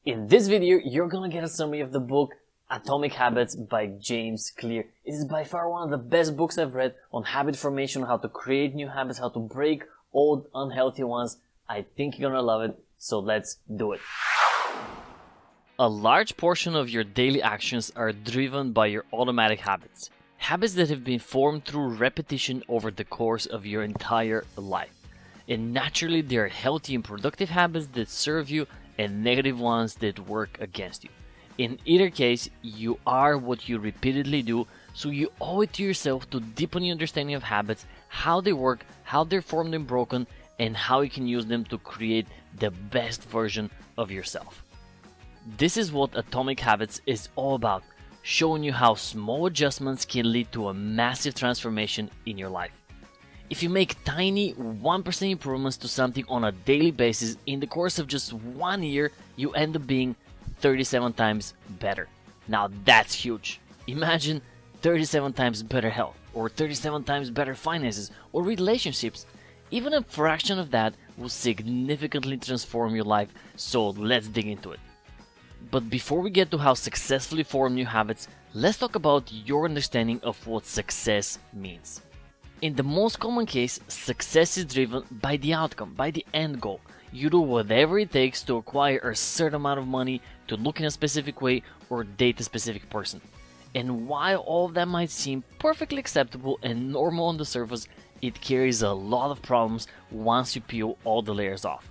In this video, you're gonna get a summary of the book Atomic Habits by James Clear. It is by far one of the best books I've read on habit formation, how to create new habits, how to break old unhealthy ones. I think you're gonna love it, so let's do it. A large portion of your daily actions are driven by your automatic habits. Habits that have been formed through repetition over the course of your entire life. And naturally, there are healthy and productive habits that serve you and negative ones that work against you. In either case, you are what you repeatedly do, so you owe it to yourself to deepen your understanding of habits, how they work, how they're formed and broken, and how you can use them to create the best version of yourself. This is what Atomic Habits is all about, showing you how small adjustments can lead to a massive transformation in your life. If you make tiny 1% improvements to something on a daily basis in the course of just 1 year, you end up being 37 times better. Now that's huge. Imagine 37 times better health, or 37 times better finances, or relationships. Even a fraction of that will significantly transform your life, so let's dig into it. But before we get to how successfully form new habits, let's talk about your understanding of what success means. In the most common case, success is driven by the outcome, by the end goal. You do whatever it takes to acquire a certain amount of money, to look in a specific way, or date a specific person. And while all of that might seem perfectly acceptable and normal on the surface, it carries a lot of problems once you peel all the layers off.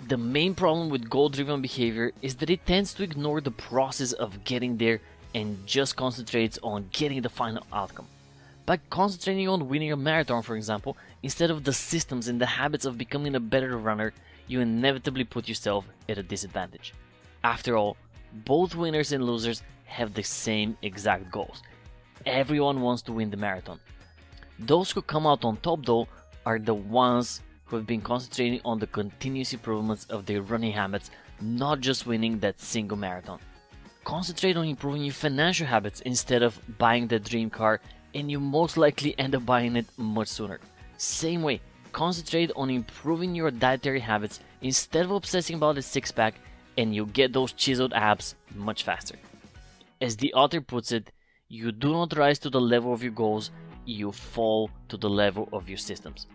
The main problem with goal-driven behavior is that it tends to ignore the process of getting there and just concentrates on getting the final outcome. By concentrating on winning a marathon, for example, instead of the systems and the habits of becoming a better runner, you inevitably put yourself at a disadvantage. After all, both winners and losers have the same exact goals. Everyone wants to win the marathon. Those who come out on top, though, are the ones who have been concentrating on the continuous improvements of their running habits, not just winning that single marathon. Concentrate on improving your financial habits instead of buying the dream car, and you most likely end up buying it much sooner. Same way, concentrate on improving your dietary habits instead of obsessing about a six-pack, and you'll get those chiseled abs much faster. As the author puts it, you do not rise to the level of your goals, you fall to the level of your systems.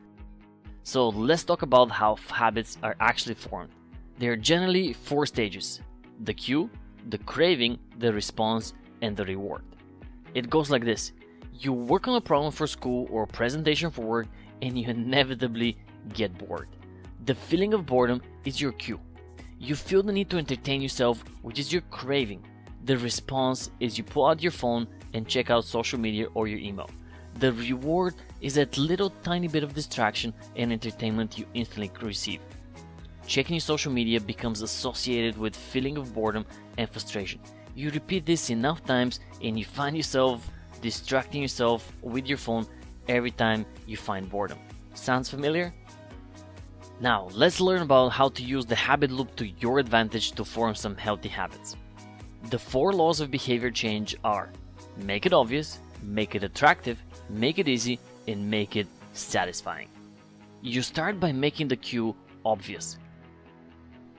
So let's talk about how habits are actually formed. There are generally 4 stages: the cue, the craving, the response, and the reward. It goes like this. You work on a problem for school or a presentation for work, and you inevitably get bored. The feeling of boredom is your cue. You feel the need to entertain yourself, which is your craving. The response is you pull out your phone and check out social media or your email. The reward is that little tiny bit of distraction and entertainment you instantly receive. Checking your social media becomes associated with feeling of boredom and frustration. You repeat this enough times and you find yourself distracting yourself with your phone every time you find boredom. Sounds familiar? Now, let's learn about how to use the habit loop to your advantage to form some healthy habits. The 4 laws of behavior change are: make it obvious, make it attractive, make it easy, and make it satisfying. You start by making the cue obvious.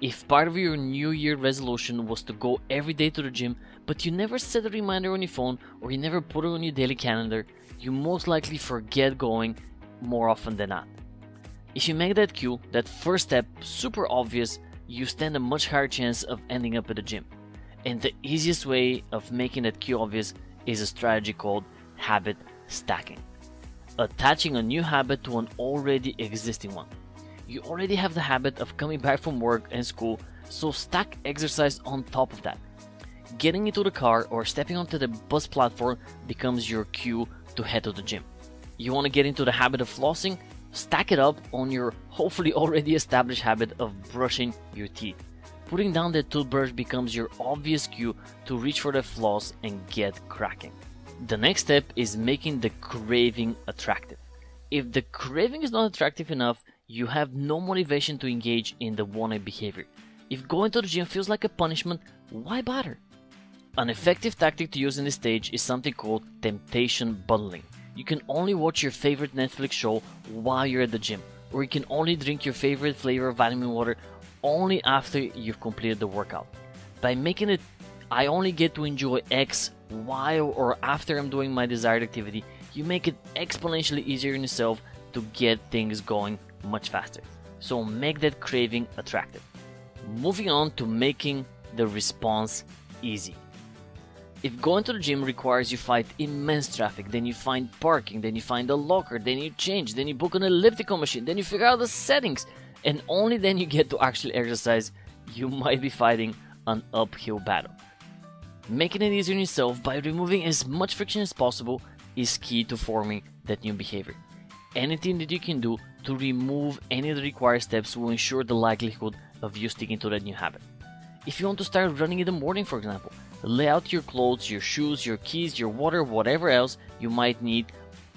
If part of your New Year resolution was to go every day to the gym, but you never set a reminder on your phone or you never put it on your daily calendar, you most likely forget going more often than not. If you make that cue, that first step, super obvious, you stand a much higher chance of ending up at the gym. And the easiest way of making that cue obvious is a strategy called habit stacking. Attaching a new habit to an already existing one. You already have the habit of coming back from work and school, so stack exercise on top of that. Getting into the car or stepping onto the bus platform becomes your cue to head to the gym. You want to get into the habit of flossing? Stack it up on your hopefully already established habit of brushing your teeth. Putting down the toothbrush becomes your obvious cue to reach for the floss and get cracking. The next step is making the craving attractive. If the craving is not attractive enough, you have no motivation to engage in the wanted behavior. If going to the gym feels like a punishment, why bother? An effective tactic to use in this stage is something called temptation bundling. You can only watch your favorite Netflix show while you're at the gym, or you can only drink your favorite flavor of vitamin water only after you've completed the workout. By making it, I only get to enjoy X while or after I'm doing my desired activity, you make it exponentially easier on yourself to get things going much faster. So make that craving attractive. Moving on to making the response easy. If going to the gym requires you fight immense traffic, then you find parking, then you find a locker, then you change, then you book an elliptical machine, then you figure out the settings, and only then you get to actually exercise, you might be fighting an uphill battle. Making it easier on yourself by removing as much friction as possible is key to forming that new behavior. Anything that you can do to remove any of the required steps will ensure the likelihood of you sticking to that new habit. If you want to start running in the morning, for example, lay out your clothes, your shoes, your keys, your water, whatever else you might need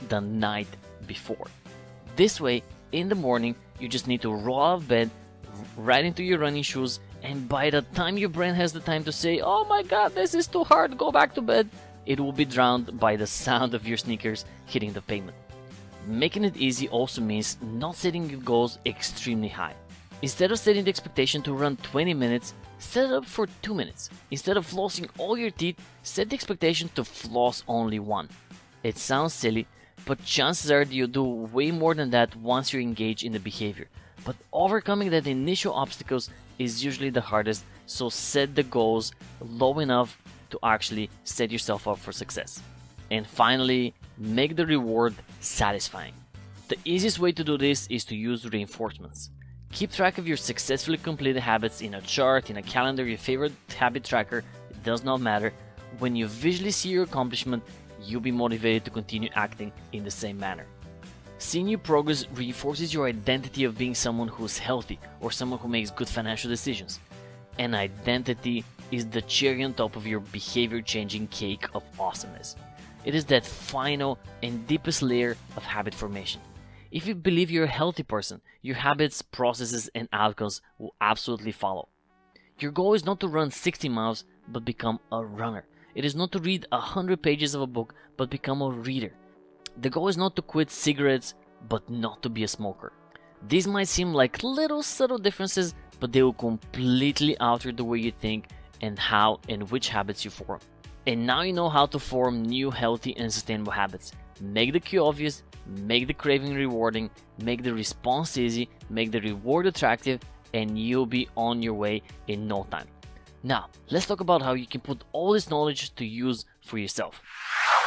the night before. This way, in the morning, you just need to roll out of bed, right into your running shoes, and by the time your brain has the time to say, "Oh my god, this is too hard, go back to bed," it will be drowned by the sound of your sneakers hitting the pavement. Making it easy also means not setting your goals extremely high. Instead of setting the expectation to run 20 minutes, set it up for 2 minutes. Instead of flossing all your teeth, set the expectation to floss only one. It sounds silly, but chances are that you'll do way more than that once you engage in the behavior. But overcoming that initial obstacles is usually the hardest, so set the goals low enough to actually set yourself up for success. And finally, make the reward satisfying. The easiest way to do this is to use reinforcements. Keep track of your successfully completed habits in a chart, in a calendar, your favorite habit tracker, it does not matter. When you visually see your accomplishment, you'll be motivated to continue acting in the same manner. Seeing your progress reinforces your identity of being someone who's healthy or someone who makes good financial decisions. And identity is the cherry on top of your behavior changing cake of awesomeness. It is that final and deepest layer of habit formation. If you believe you're a healthy person, your habits, processes, and outcomes will absolutely follow. Your goal is not to run 60 miles, but become a runner. It is not to read 100 pages of a book, but become a reader. The goal is not to quit cigarettes, but not to be a smoker. These might seem like little subtle differences, but they will completely alter the way you think and how and which habits you form. And now you know how to form new healthy and sustainable habits. Make the cue obvious, make the craving rewarding, make the response easy, make the reward attractive, and you'll be on your way in no time. Now, let's talk about how you can put all this knowledge to use for yourself.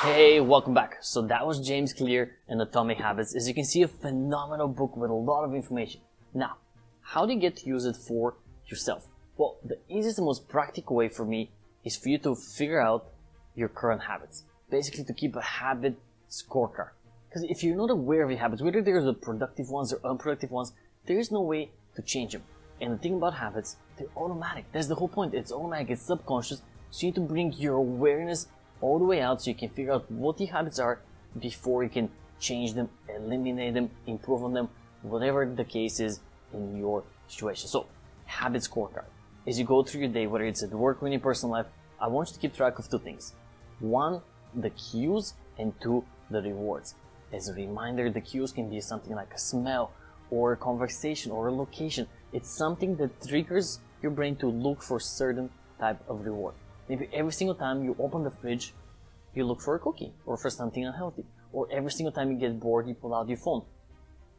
Hey, welcome back. So that was James Clear and Atomic Habits. As you can see, a phenomenal book with a lot of information. Now, how do you get to use it for yourself? Well, the easiest and most practical way for me is for you to figure out your current habits. Basically, to keep a habit scorecard. Because if you're not aware of your habits, whether they're the productive ones or unproductive ones, there is no way to change them. And the thing about habits, they're automatic. That's the whole point. It's automatic, it's subconscious. So you need to bring your awareness all the way out so you can figure out what the habits are before you can change them, eliminate them, improve on them, whatever the case is in your situation. So, habit scorecard. As you go through your day, whether it's at work or in your personal life, I want you to keep track of two things. One, the cues, and two, the rewards. As a reminder, the cues can be something like a smell, or a conversation, or a location. It's something that triggers your brain to look for a certain type of reward. Maybe every single time you open the fridge, you look for a cookie, or for something unhealthy. Or every single time you get bored, you pull out your phone.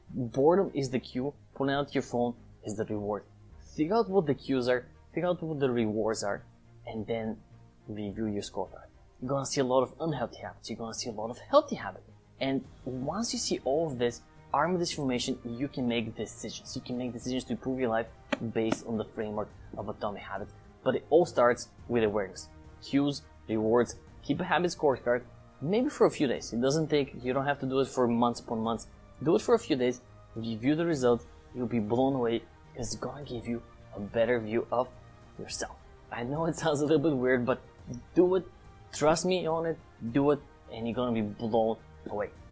Boredom is the cue, pulling out your phone is the reward. Figure out what the cues are, figure out what the rewards are, and then review your scorecard. You're gonna see a lot of unhealthy habits, you're gonna see a lot of healthy habits. And once you see all of this, armed with this information, you can make decisions. You can make decisions to improve your life based on the framework of Atomic Habits. But it all starts with awareness. Cues, rewards, keep a habit scorecard, maybe for a few days. It doesn't take, you don't have to do it for months upon months. Do it for a few days, review the results, you'll be blown away because it's gonna give you a better view of yourself. I know it sounds a little bit weird, but do it, trust me on it, do it, and you're gonna be blown away.